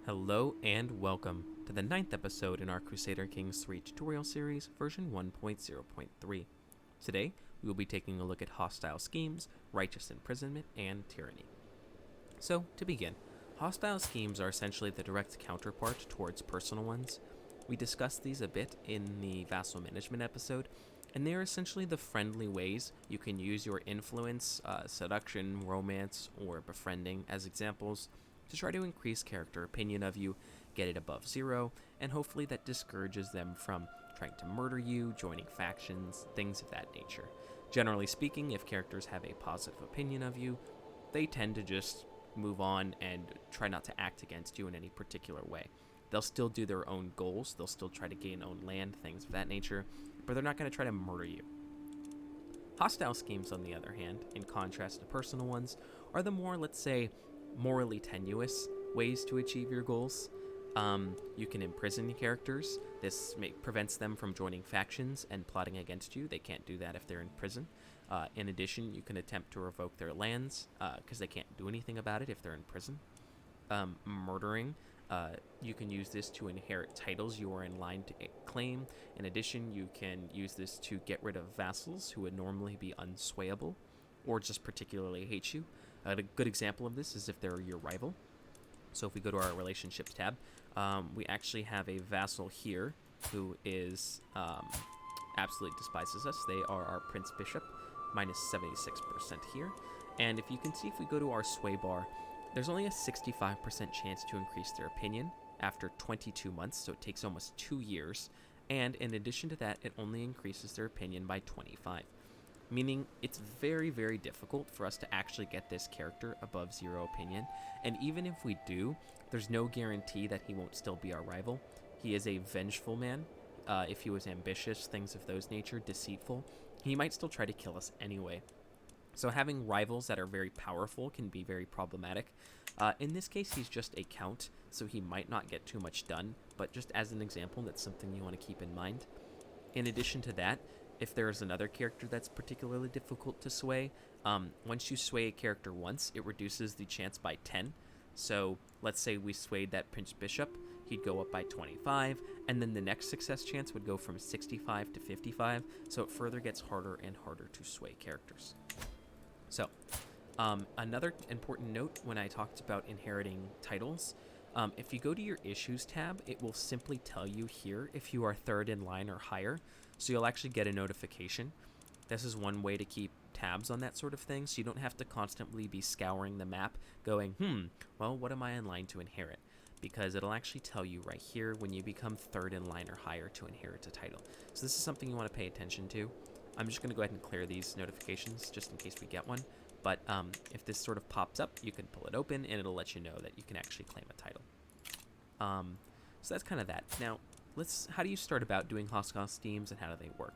Hello and welcome to the ninth episode in our Crusader Kings 3 tutorial series, version 1.0.3. Today, we will be taking a look at hostile schemes, righteous imprisonment, and tyranny. So, to begin, hostile schemes are essentially the direct counterpart towards personal ones. We discussed these a bit in the vassal management episode, and they are essentially the friendly ways you can use your influence, seduction, romance, or befriending as examples to try to increase character opinion of you, get it above 0, and hopefully that discourages them from trying to murder you, joining factions, things of that nature. Generally speaking, if characters have a positive opinion of you, they tend to just move on and try not to act against you in any particular way. They'll still do their own goals, they'll still try to gain own land, things of that nature, but they're not going to try to murder you. Hostile schemes, on the other hand, in contrast to personal ones, are the more, let's say, morally tenuous ways to achieve your goals. You can imprison characters. This prevents them from joining factions and plotting against you. They can't do that if they're in prison. In addition, you can attempt to revoke their lands because they can't do anything about it if they're in prison. Murdering. You can use this to inherit titles you are in line to claim. In addition, you can use this to get rid of vassals who would normally be unswayable or just particularly hate you. A good example of this is if they're your rival. So if we go to our relationships tab, we actually have a vassal here who is absolutely despises us. They are our Prince Bishop, minus 76% here. And if you can see, if we go to our sway bar, there's only a 65% chance to increase their opinion after 22 months, so it takes almost 2 years. And in addition to that, it only increases their opinion by 25. Meaning it's very, very difficult for us to actually get this character above 0 opinion. And even if we do, there's no guarantee that he won't still be our rival. He is a vengeful man. If he was ambitious, things of those nature, deceitful, he might still try to kill us anyway. So having rivals that are very powerful can be very problematic. In this case, he's just a count, so he might not get too much done. But just as an example, that's something you want to keep in mind. In addition to that, if there is another character that's particularly difficult to sway, once you sway a character once, it reduces the chance by 10. So let's say we swayed that Prince Bishop, he'd go up by 25, and then the next success chance would go from 65 to 55, so it further gets harder and harder to sway characters. So, another important note when I talked about inheriting titles, if you go to your Issues tab, it will simply tell you here if you are third in line or higher, so you'll actually get a notification. This is one way to keep tabs on that sort of thing, so you don't have to constantly be scouring the map going, well, what am I in line to inherit? Because it'll actually tell you right here when you become third in line or higher to inherit a title. So this is something you want to pay attention to. I'm just going to go ahead and clear these notifications just in case we get one. But if this sort of pops up, you can pull it open and it'll let you know that you can actually claim a title. So that's kind of that. Now, how do you start about doing hostile schemes and how do they work?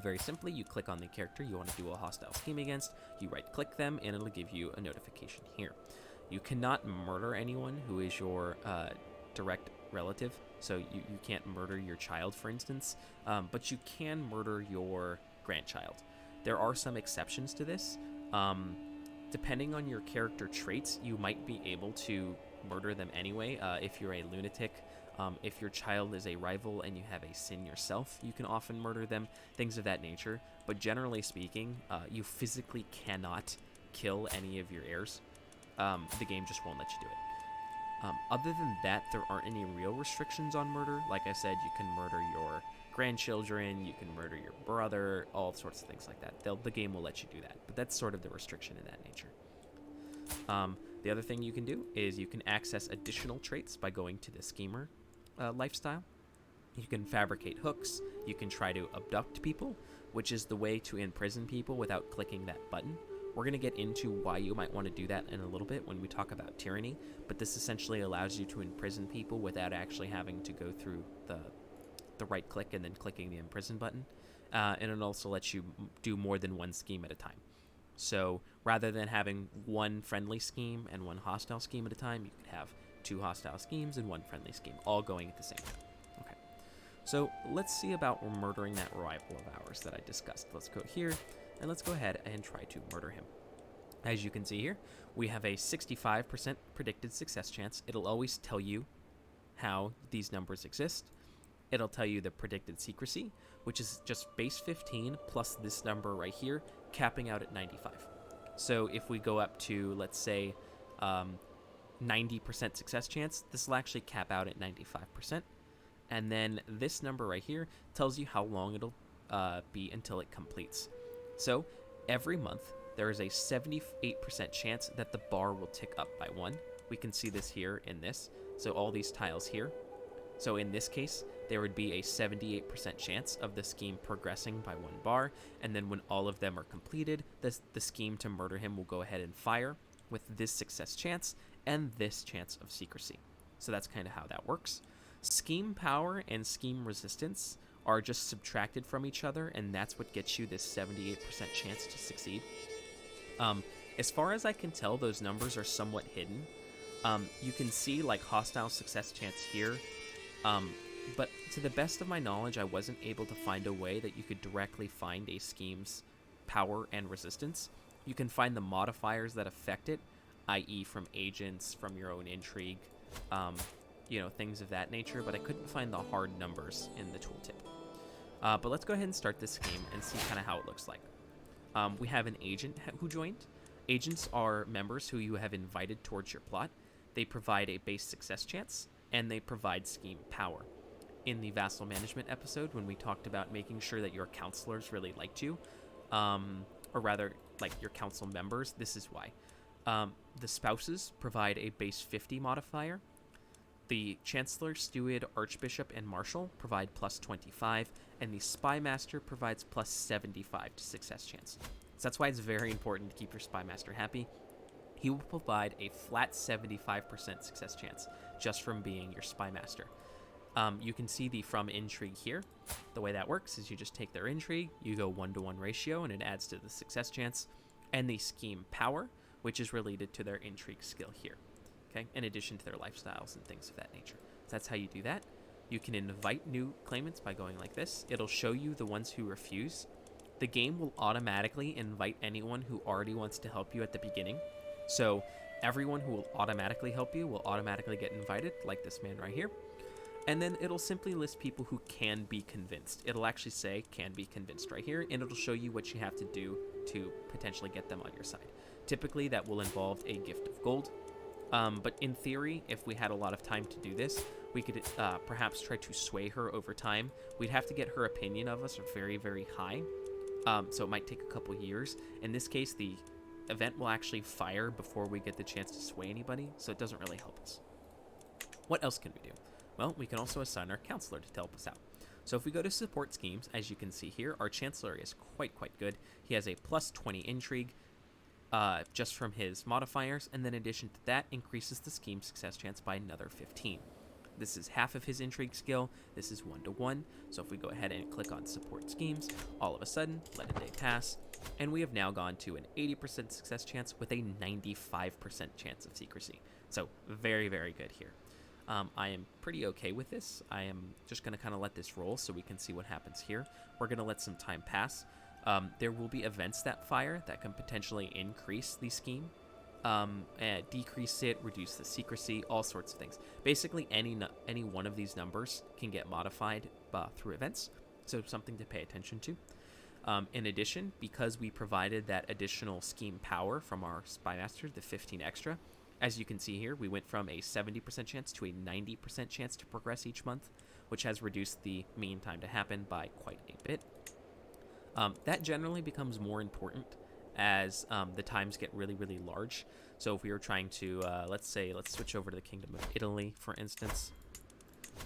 Very simply, you click on the character you want to do a hostile scheme against, you right-click them, and it'll give you a notification here. You cannot murder anyone who is your direct relative, so you can't murder your child, for instance, but you can murder your grandchild. There are some exceptions to this. Depending on your character traits, you might be able to murder them anyway. If you're a lunatic, if your child is a rival and you have a sin yourself, you can often murder them, things of that nature. But generally speaking, you physically cannot kill any of your heirs. The game just won't let you do it. Other than that, there aren't any real restrictions on murder. Like I said, you can murder your grandchildren, you can murder your brother, all sorts of things like that. The game will let you do that, but that's sort of the restriction in that nature. The other thing you can do is you can access additional traits by going to the schemer lifestyle. You can fabricate hooks, you can try to abduct people, which is the way to imprison people without clicking that button. We're going to get into why you might want to do that in a little bit when we talk about tyranny, but this essentially allows you to imprison people without actually having to go through the right click and then clicking the imprison button. And it also lets you do more than one scheme at a time. So rather than having one friendly scheme and one hostile scheme at a time, you could have 2 hostile schemes and 1 friendly scheme, all going at the same time. Okay, so let's see about murdering that rival of ours that I discussed. Let's go here, and let's go ahead and try to murder him. As you can see here, we have a 65% predicted success chance. It'll always tell you how these numbers exist. It'll tell you the predicted secrecy, which is just base 15 plus this number right here, capping out at 95. So if we go up to, let's say, 90% success chance, this will actually cap out at 95%. And then this number right here tells you how long it'll be until it completes. So every month, there is a 78% chance that the bar will tick up by 1. We can see this here in this. So all these tiles here. So in this case, there would be a 78% chance of the scheme progressing by 1 bar. And then when all of them are completed, the scheme to murder him will go ahead and fire with this success chance and this chance of secrecy. So that's kind of how that works. Scheme power and scheme resistance are just subtracted from each other, and that's what gets you this 78% chance to succeed. As far as I can tell, those numbers are somewhat hidden. You can see like hostile success chance here, but to the best of my knowledge, I wasn't able to find a way that you could directly find a scheme's power and resistance. You can find the modifiers that affect it, i.e. from agents, from your own intrigue, things of that nature, but I couldn't find the hard numbers in the tooltip. But let's go ahead and start this scheme and see kind of how it looks like. We have an agent who joined. Agents are members who you have invited towards your plot. They provide a base success chance, and they provide scheme power. In the vassal management episode, when we talked about making sure that your counselors really liked you, or rather, like your council members, this is why. The spouses provide a base 50 modifier. The Chancellor, Steward, Archbishop, and Marshal provide plus 25, and the Spy Master provides plus 75 to success chance. So that's why it's very important to keep your Spy Master happy. He will provide a flat 75% success chance just from being your Spy Master. You can see the from intrigue here. The way that works is you just take their intrigue, you go 1-to-1 ratio, and it adds to the success chance, and the scheme power, which is related to their intrigue skill here. Okay, in addition to their lifestyles and things of that nature. So that's how you do that. You can invite new claimants by going like this. It'll show you the ones who refuse. The game will automatically invite anyone who already wants to help you at the beginning. So everyone who will automatically help you will automatically get invited, like this man right here. And then it'll simply list people who can be convinced. It'll actually say can be convinced right here, and it'll show you what you have to do to potentially get them on your side. Typically, that will involve a gift of gold. But in theory, if we had a lot of time to do this, we could perhaps try to sway her over time. We'd have to get her opinion of us very, very high. So it might take a couple years. In this case, the event will actually fire before we get the chance to sway anybody, so it doesn't really help us. What else can we do? Well, we can also assign our counselor to help us out. So if we go to support schemes, as you can see here, our chancellor is quite good. He has a plus 20 intrigue, just from his modifiers, and then in addition to that, increases the scheme success chance by another 15. This is half of his intrigue skill. This is 1-to-1. So if we go ahead and click on support schemes, all of a sudden, let a day pass, and we have now gone to an 80% success chance with a 95% chance of secrecy. So very, very good here. I am pretty okay with this. I am just going to kind of let this roll so we can see what happens here. We're going to let some time pass. There will be events that fire that can potentially increase the scheme, decrease it, reduce the secrecy, all sorts of things. Basically, any one of these numbers can get modified through events, so something to pay attention to. In addition, because we provided that additional scheme power from our Spy Master, the 15 extra, as you can see here, we went from a 70% chance to a 90% chance to progress each month, which has reduced the mean time to happen by quite a bit. That generally becomes more important as the times get really, really large. So if we were trying to, let's switch over to the Kingdom of Italy, for instance.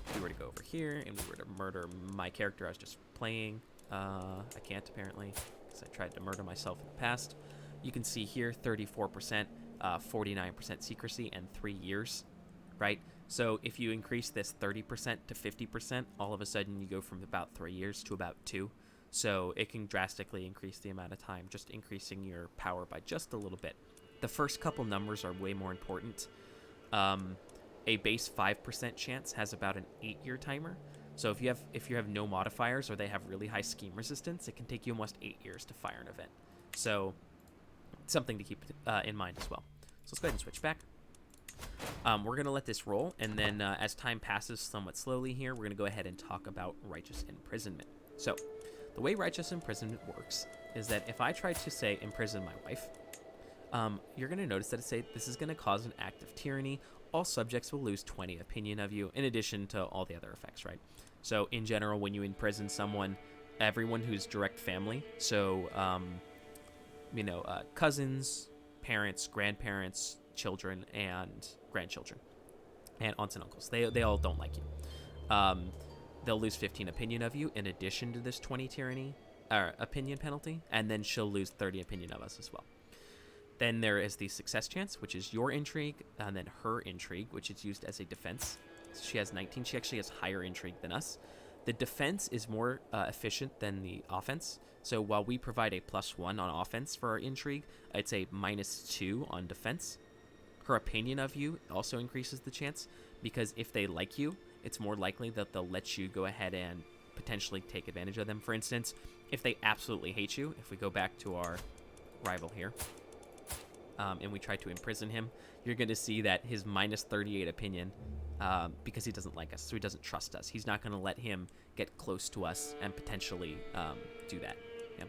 If we were to go over here and we were to murder my character I was just playing, I can't apparently, because I tried to murder myself in the past. You can see here 34%, 49% secrecy, and 3 years, right? So if you increase this 30% to 50%, all of a sudden you go from about 3 years to about 2. So it can drastically increase the amount of time, just increasing your power by just a little bit. The first couple numbers are way more important. A base 5% chance has about an 8-year timer. So if you have no modifiers or they have really high scheme resistance, it can take you almost 8 years to fire an event. So something to keep in mind as well. So let's go ahead and switch back. We're going to let this roll, and then as time passes somewhat slowly here, we're going to go ahead and talk about righteous imprisonment. So the way righteous imprisonment works is that if I try to, say, imprison my wife, you're going to notice that it say this is going to cause an act of tyranny. All subjects will lose 20 opinion of you, in addition to all the other effects, right? So in general, when you imprison someone, everyone who's direct family, so cousins, parents, grandparents, children, and grandchildren, and aunts and uncles, they all don't like you. They'll lose 15 opinion of you in addition to this 20 tyranny opinion penalty, and then she'll lose 30 opinion of us as well. Then there is the success chance, which is your intrigue, and then her intrigue, which is used as a defense. So she has 19. She actually has higher intrigue than us. The defense is more efficient than the offense. So while we provide a +1 on offense for our intrigue, it's a -2 on defense. Her opinion of you also increases the chance, because if they like you, it's more likely that they'll let you go ahead and potentially take advantage of them. For instance, if they absolutely hate you, if we go back to our rival here, and we try to imprison him, you're going to see that his -38 opinion, because he doesn't like us, so he doesn't trust us. He's not going to let him get close to us and potentially do that. Yeah.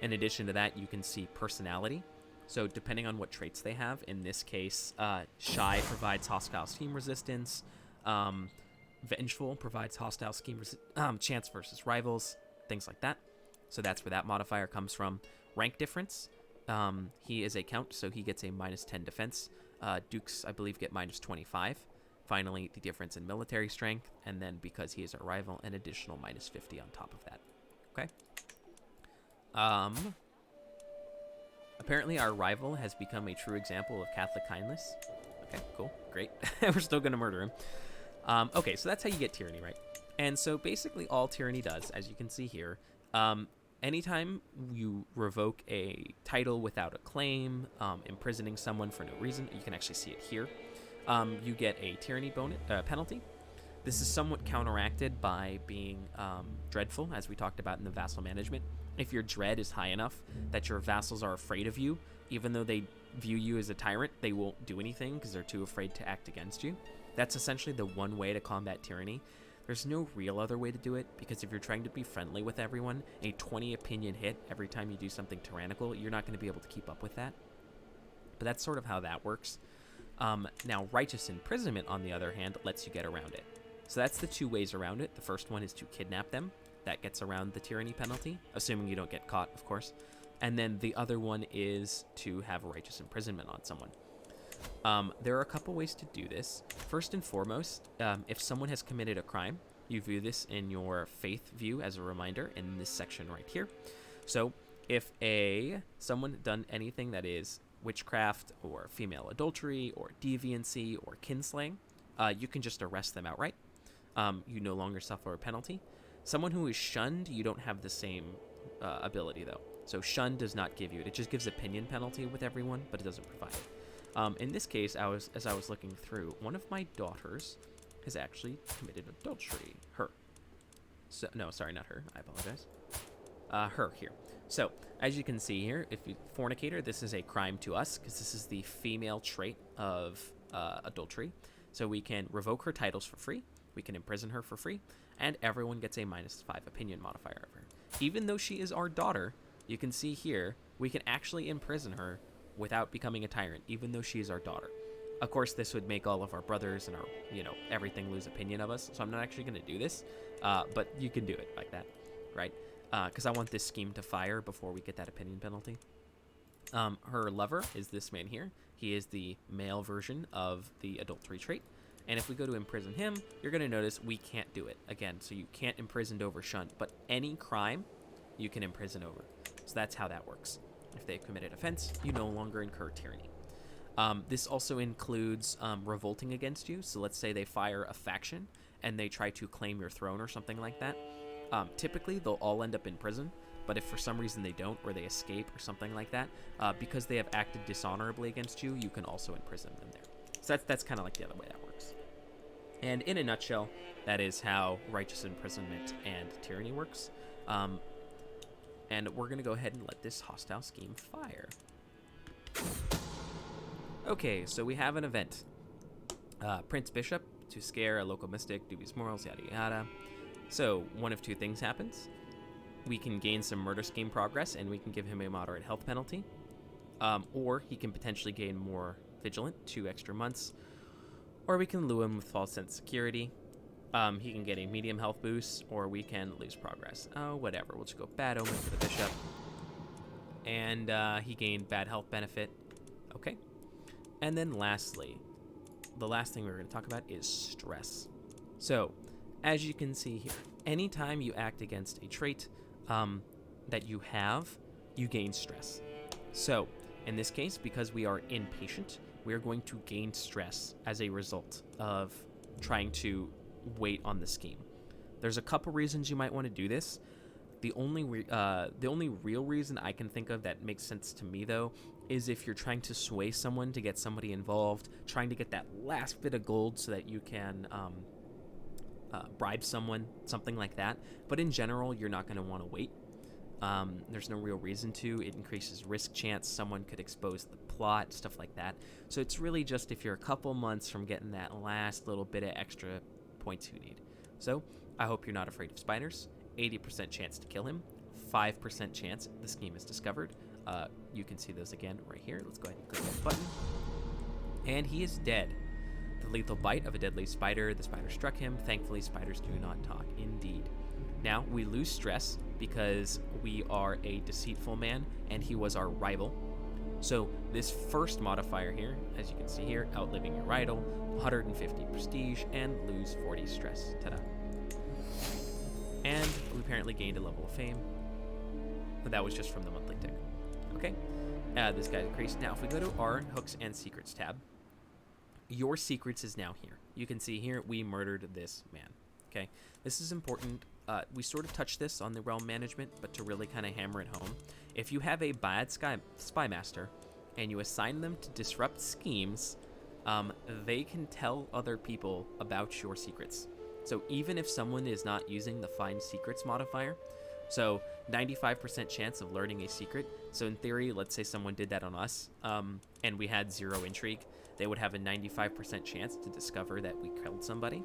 In addition to that, you can see personality. So depending on what traits they have, in this case, Shy provides hostile scheme resistance. Vengeful provides hostile scheme chance versus rivals, things like that. So that's where that modifier comes from. Rank difference. He is a count, so he gets a -10 defense. Dukes, I believe, get -25. Finally, the difference in military strength, and then because he is our rival, an additional -50 on top of that. Okay. Apparently, our rival has become a true example of Catholic kindness. Okay, cool, great. We're still gonna murder him. Okay, so that's how you get tyranny, right? And so basically, all tyranny does, as you can see here, anytime you revoke a title without a claim, imprisoning someone for no reason, you can actually see it here, you get a tyranny penalty. This is somewhat counteracted by being dreadful, as we talked about in the vassal management. If your dread is high enough that your vassals are afraid of you, even though they view you as a tyrant, they won't do anything because they're too afraid to act against you. That's essentially the one way to combat tyranny. There's no real other way to do it, because if you're trying to be friendly with everyone, a 20 opinion hit every time you do something tyrannical, you're not going to be able to keep up with that. But that's sort of how that works. Now, righteous imprisonment, on the other hand, lets you get around it. So that's the two ways around it. The first one is to kidnap them. That gets around the tyranny penalty, assuming you don't get caught, of course. And then the other one is to have a righteous imprisonment on someone. There are a couple ways to do this. First and foremost, if someone has committed a crime, you view this in your faith view as a reminder in this section right here. So if someone done anything that is witchcraft or female adultery or deviancy or kinslaying, you can just arrest them outright. You no longer suffer a penalty. Someone who is shunned, you don't have the same ability, though. So shun does not give you it. It just gives opinion penalty with everyone, but it doesn't provide it. In this case, as I was looking through, one of my daughters has actually committed adultery. Her. So, no, sorry, not her. I apologize. Her here. So, as you can see here, if you fornicator, this is a crime to us, because this is the female trait of adultery. So we can revoke her titles for free, we can imprison her for free, and everyone gets a -5 opinion modifier of her. Even though she is our daughter, you can see here, we can actually imprison her without becoming a tyrant, even though she is our daughter. Of course, this would make all of our brothers and our, everything lose opinion of us, so I'm not actually going to do this, but you can do it like that, right? Because I want this scheme to fire before we get that opinion penalty. Her lover is this man here. He is the male version of the adultery trait. And if we go to imprison him, you're going to notice we can't do it. Again, so you can't imprison over shunned, but any crime you can imprison over. So that's how that works. If they've committed offense, you no longer incur tyranny. This also includes revolting against you. So let's say they fire a faction and they try to claim your throne or something like that. Typically, they'll all end up in prison. But if for some reason they don't, or they escape or something like that, because they have acted dishonorably against you, you can also imprison them there. So that's kind of like the other way that works. And in a nutshell, that is how righteous imprisonment and tyranny works. And we're going to go ahead and let this hostile scheme fire. Okay, so we have an event. Prince Bishop to scare a local mystic, dubious morals, yada yada. So one of two things happens. We can gain some murder scheme progress, and we can give him a moderate health penalty. Or he can potentially gain more vigilant, 2 extra months. Or we can lure him with false sense of security. He can get a medium health boost, or we can lose progress. Whatever. We'll just go bad omen for the bishop. And he gained bad health benefit. Okay. And then lastly, the last thing we're going to talk about is stress. So, as you can see here, anytime you act against a trait that you have, you gain stress. So, in this case, because we are impatient, we are going to gain stress as a result of trying to wait on the scheme. There's a couple reasons you might want to do this. The only real reason I can think of that makes sense to me, though, is if you're trying to sway someone to get somebody involved, trying to get that last bit of gold so that you can bribe someone, something like that. But in general, you're not going to want to wait. There's no real reason to. It increases risk chance. Someone could expose the plot, stuff like that. So it's really just if you're a couple months from getting that last little bit of extra points you need. So I hope you're not afraid of spiders. 80% chance to kill him. 5% chance the scheme is discovered. You can see those again right here. Let's go ahead and click that button. And he is dead. The lethal bite of a deadly spider. The spider struck him. Thankfully, spiders do not talk. Indeed. Now, we lose stress because we are a deceitful man, and he was our rival. So this first modifier here, as you can see here, outliving your rival, 150 prestige, and lose 40 stress. Ta-da. And we apparently gained a level of fame. But that was just from the monthly tick. Okay. This guy's increased. Now, if we go to our hooks and secrets tab, your secrets is now here. You can see here, we murdered this man. Okay. This is important. We sort of touched this on the realm management, but to really kind of hammer it home, if you have a bad spy master and you assign them to disrupt schemes, they can tell other people about your secrets. So even if someone is not using the find secrets modifier, so 95% chance of learning a secret. So in theory, let's say someone did that on us, and we had 0 intrigue, they would have a 95% chance to discover that we killed somebody.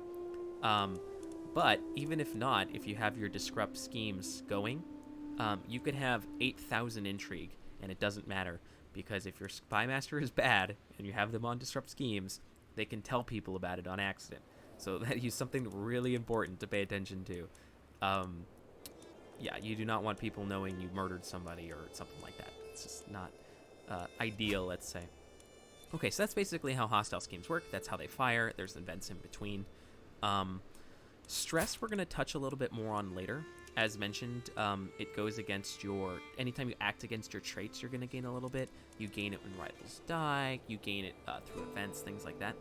But even if not, if you have your disrupt schemes going, you could have 8,000 intrigue, and it doesn't matter, because if your spy master is bad and you have them on disrupt schemes, they can tell people about it on accident. So that is something really important to pay attention to. Yeah, you do not want people knowing you murdered somebody or something like that. It's just not ideal, let's say. Okay, so that's basically how hostile schemes work. That's how they fire. There's events in between. Stress we're going to touch a little bit more on later. As mentioned, it goes against your... Anytime you act against your traits, you're going to gain a little bit. You gain it when rivals die. You gain it through events, things like that.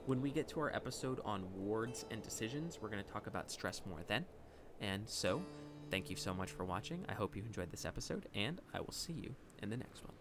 When we get to our episode on wards and decisions, we're going to talk about stress more then. And so, thank you so much for watching. I hope you enjoyed this episode, and I will see you in the next one.